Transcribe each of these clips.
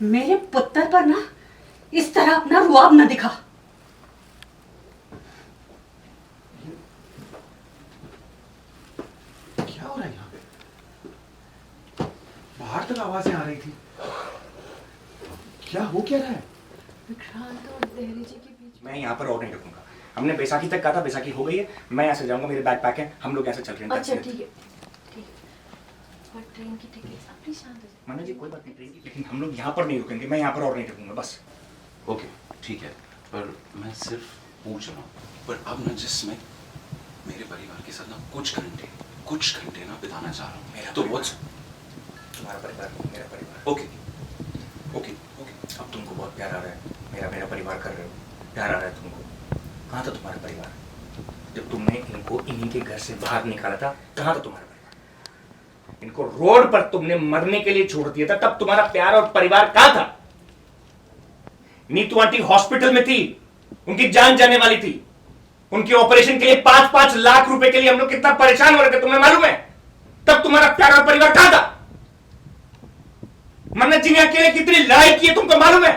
मेरे पुत्र पर ना इस तरह अपना रुआब न दिखा। क्या हो रहा है यहाँ पे? बाहर तक आवाजें आ रही थी। क्या हो क्या रहा है? विक्रांत और देहरी जी के बीच मैं यहाँ पर और नहीं रुकूंगा। हमने बैसाखी तक कहा था, बैसाखी हो गई है। मैं यहाँ से जाऊंगा, मेरे बैग पैक है, हम लोग यहाँ से चल रहे हैं। अच्छा ठीक है, ठीक। पर ट्रेन की टिकट अपनी शांत हो जाए। मना जी कोई बात नहीं ट्रेन की, लेकिन हम लोग यहाँ पर नहीं रुकेंगे। मैं यहाँ पर और नहीं रुकूंगा बस। ओके ठीक है, पर मैं सिर्फ पूछ रहा हूँ, पर अब ना जिसमें मेरे परिवार के साथ ना कुछ घंटे ना बिताना चाह रहा हूँ। मेरा तो परिवार। व्हाट्स तुम्हारा परिवार, मेरा परिवार। ओके ओके ओके अब तुमको बहुत प्यार आ रहा है, मेरा परिवार कर रहे हो, प्यार आ रहा है तुमको। कहाँ था तुम्हारा परिवार जब तुमने इनको इन्हीं के घर से बाहर निकाला था? कहाँ था तुम्हारा परिवार? इनको रोड पर तुमने मरने के लिए छोड़ दिया था, तब तुम्हारा प्यार और परिवार कहाँ था? नीतू आंटी हॉस्पिटल में थी, उनकी जान जाने वाली थी। उनके ऑपरेशन के लिए 5-5 लाख रुपए के लिए हम लोग कितना परेशान हो रहे थे, तुम्हें मालूम है? तब तुम्हारा प्यार और परिवार कहाँ था? मन्नत जी ने अकेले कितनी लड़ाई की है तुमको मालूम है?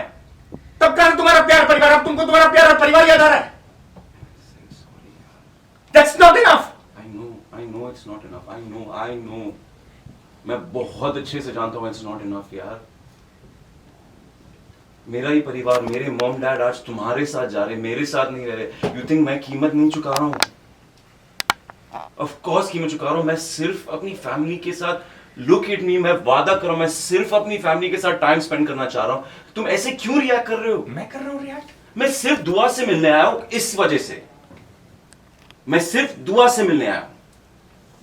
तब कहां तुम्हारा प्यार परिवार? अब तुमको तुम्हारा प्यार और परिवार याद आ रहा है? That's not enough. I know it's not enough. I know. मैं बहुत अच्छे से जानता हूँ it's not enough यार। मेरा ही परिवार, मेरे मॉम डैड आज तुम्हारे साथ जा रहे, मेरे साथ नहीं रह रहे। यू थिंक मैं कीमत नहीं चुका रहा हूँ? ऑफ कोर्स कीमत चुका रहा हूँ। मैं सिर्फ अपनी फैमिली के साथ, लुक एट मी, मैं वादा कर रहा हूँ, मैं सिर्फ अपनी फैमिली के साथ टाइम स्पेंड करना चाह रहा हूँ। तुम ऐसे क्यों रिएक्ट कर रहे हो? मैं कर रहा हूं रिएक्ट? मैं सिर्फ दुआ से मिलने आया हूं, इस वजह से मैं सिर्फ दुआ से मिलने आया हूं।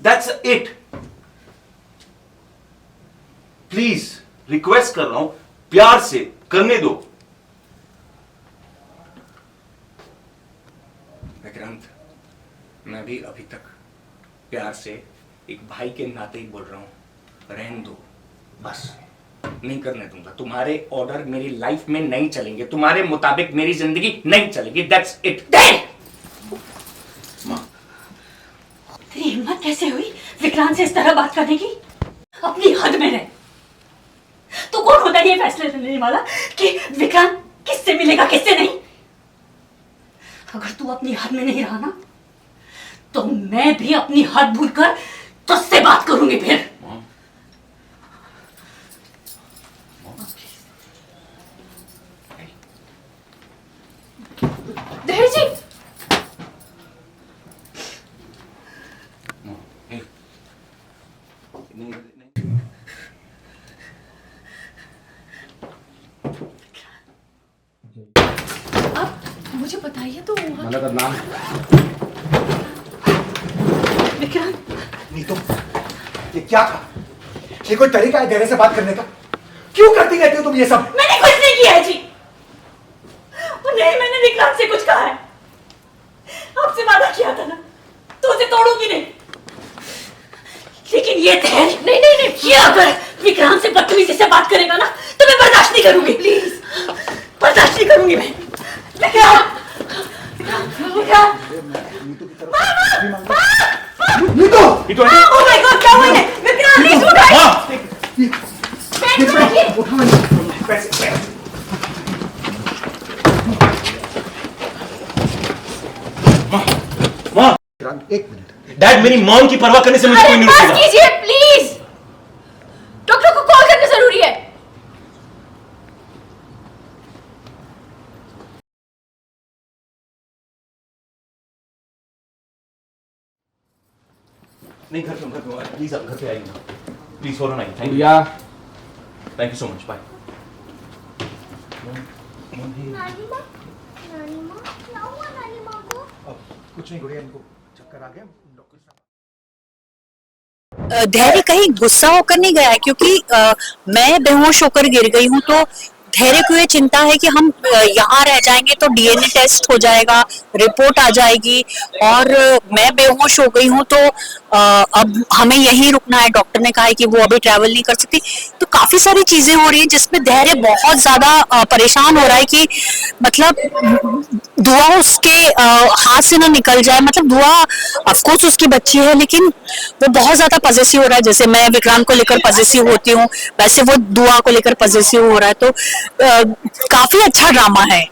That's it. प्लीज रिक्वेस्ट कर रहा हूं, प्यार से करने दो। विक्रांत, मैं भी अभी तक प्यार से एक भाई के नाते ही बोल रहा हूं, रहने दो बस। नहीं करने दूंगा। तुम्हारे ऑर्डर मेरी लाइफ में नहीं चलेंगे, तुम्हारे मुताबिक मेरी जिंदगी नहीं चलेगी। That's it. मां, तेरी हिम्मत कैसे हुई विक्रांत से इस तरह बात करने की? अपनी हद में रह। तो कौन होता है ये फैसले लेने वाला कि विक्रांत किससे मिलेगा किससे नहीं? अगर तू अपनी हद में नहीं रहा ना, तो मैं भी अपनी हद भूलकर तुझसे बात करूंगी फिर। देहरी जी, नहीं, आप मुझे बताइए तो मन्नत अदनान। विक्रांत। नहीं तो ये क्या था? ये कोई तरीका है देहरे से बात करने का? क्यों करती रहती हो तुम ये सब? मैंने कुछ नहीं किया है जी। और नहीं मैंने विक्रांत से कुछ कहा है। आपसे वादा किया था ना, तो उसे तोड़ूंगी नहीं। लेकिन ये धैर्य नहीं नहीं नहीं, ये अगर विक्रांत से बदतमीजी से बात करेगा ना, तो मैं बर्दाश्त नहीं करूंगी। प्लीज बर्दाश्त नहीं करूंगी मैं। विक्रांत, विक्रांत, नीतू की तरफ माफी मांगो। नीतू! ओह माय गॉड, क्या हुआ है? विक्रांत प्लीज उठाइए। उठा मैंने। पैसे मां, एक मिनट। डैड, मेरी मॉम की परवाह करने से मुझे कोई नहीं बस रोकेगा। कीजिए प्लीज। डॉक्टर को कॉल करना जरूरी है। नहीं, घर पे प्लीज, आप घर पे आइए ना प्लीज। फौरन आइए। Thank you so much. Bye. नानी माँ क्या हुआ नानी माँ को? कुछ नहीं गुड़िया, इनको चक्कर आ गया। डॉक्टर साहब धैर्य कहीं गुस्सा होकर नहीं गया है, क्योंकि मैं बेहोश होकर गिर गई हूँ, तो धैर्य को ये चिंता है कि हम यहाँ रह जाएंगे तो डीएनए टेस्ट हो जाएगा, रिपोर्ट आ जाएगी और मैं बेहोश हो गई हूँ तो अब हमें यहीं रुकना है। डॉक्टर ने कहा है कि वो अभी ट्रैवल नहीं कर सकती। तो काफी सारी चीजें हो रही है जिसमें धैर्य बहुत ज्यादा परेशान हो रहा है कि मतलब दुआ उसके हाथ से ना निकल जाए। मतलब दुआ ऑफकोर्स उसकी बच्ची है लेकिन वो बहुत ज्यादा पॉजेसिव हो रहा है। जैसे मैं विक्रांत को लेकर पॉजेसिव होती हूँ वैसे वो दुआ को लेकर पॉजेसिव हो रहा है। तो काफी अच्छा ड्रामा है।